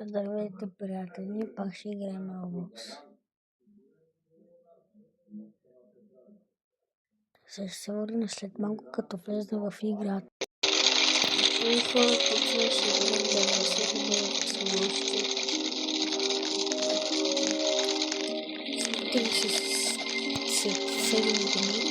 Здравейте, приятели, пак ще играем Roblox. Ще се върна след малко, като влезна в играта. И хора, които ще играем 99 самолощи. Спитали се след 7 дни.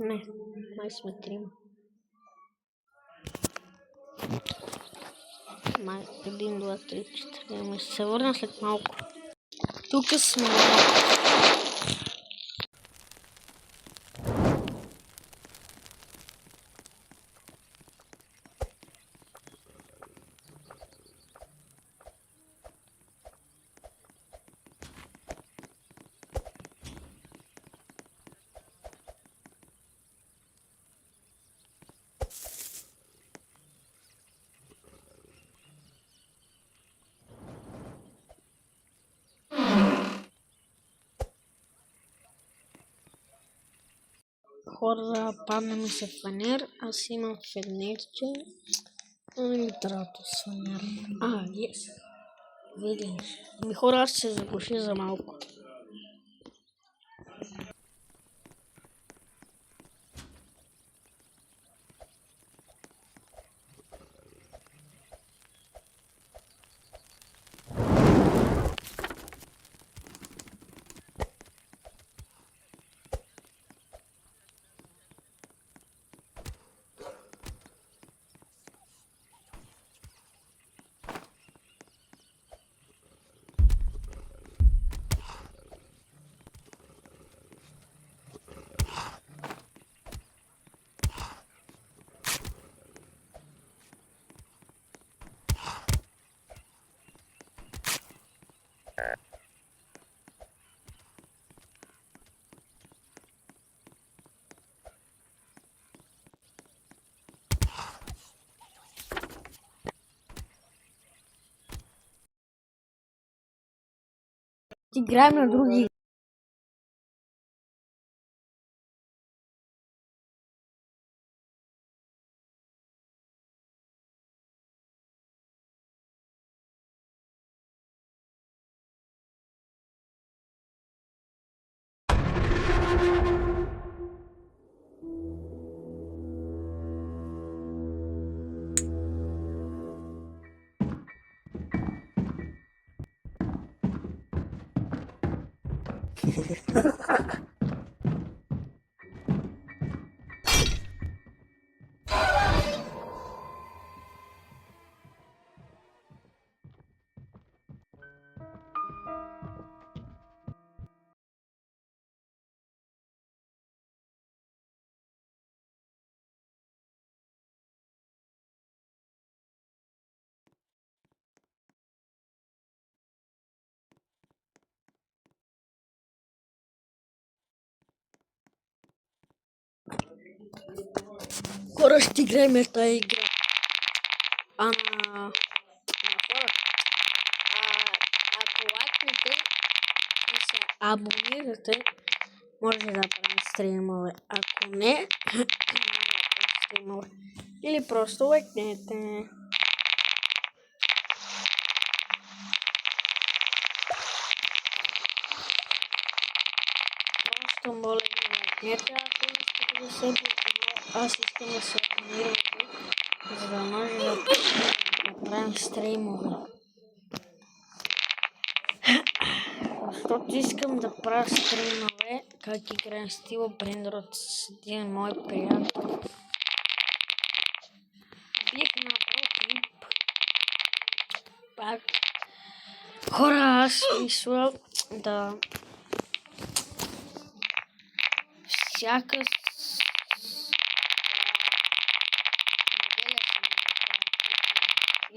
Не, май сме трима. Май 1, 2, 3, 4. Ще се върна след малко. Тук сме. Хора, падна ми се фанер, аз имам фенерче, но не ми трябвато с фанер. Yes. Видиш. Хора, аз се заглуши за малко. Играем на други. Хора, ще играем тази игра. Хора, ако лайкнете и се абонирате, може да правим стримове. Ако не, няма да правим стримове. Или просто лайкнете. Просто моля да лайкнете, ако искате да се аз искам да се абонирате, за да може да правим стримове. Защото искам да правя стримове, как играем Стива Брендрот с един мой приятел. Бих направил клип. Пак. Хора, аз мисля да всяка неделя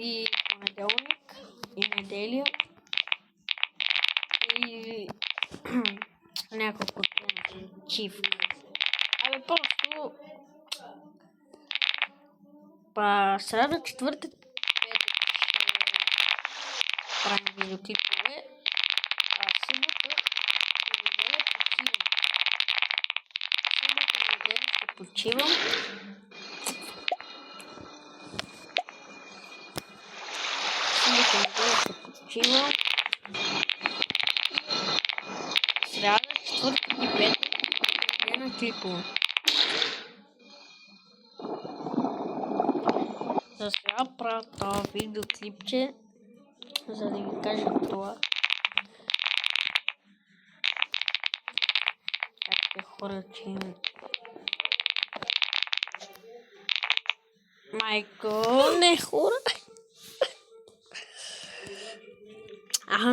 и понеделник и неделя и няколко дена почивка. Абе просто сряда, четвъртък, петък ще правим видеоклипове, а събота и неделя почивам. Събота и неделя ще почивам. Събота и неделя ще почивам. Сряда, четвъртък и петък дена клипове. За сега правя това видеоклипче, за да ви кажа това. Както хора, че майко, не хора.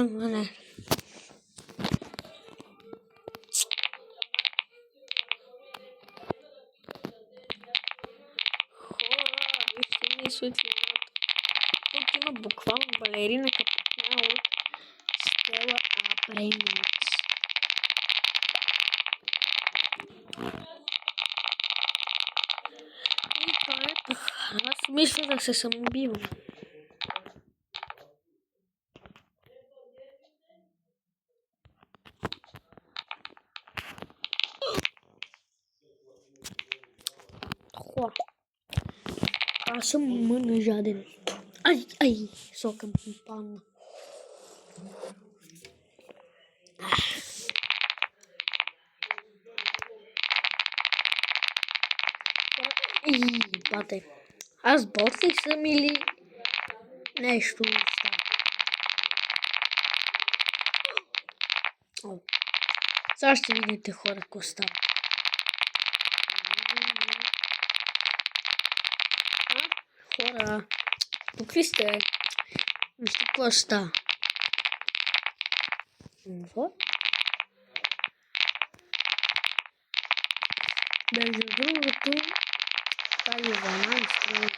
Не. Хора, вижте ми светлината. Тук има буквално балерина Капитана от Стела Абремец. И това е така. Аз мисля да се самоубивам. Аз съм мънажаден. Ай, сока ми падна. Бате. Аз бот ли съм или нещо става? Сега ще видите хора, какво става. Хора, тук ли сте? Вижте какво става. Между другото, тази вълна изтрува.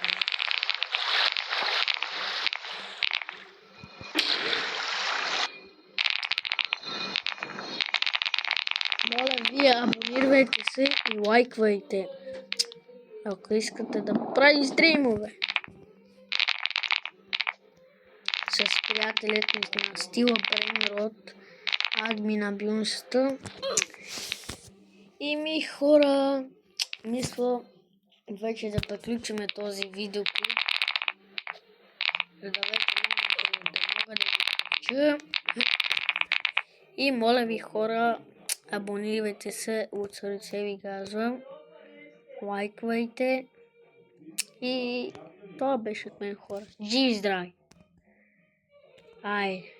Моля ви, абонирайте се и лайквайте, ако искате да правим стримове. С приятелите на Стила Бреймер от админа бюнста. И хора, мисля вече да приключиме този видеоклип, за да вече да мога да ви чуя. И моля ви хора, абонирайте се, от сърце ви казвам, лайквайте и това беше от мен хора. Живи здрави! Ай!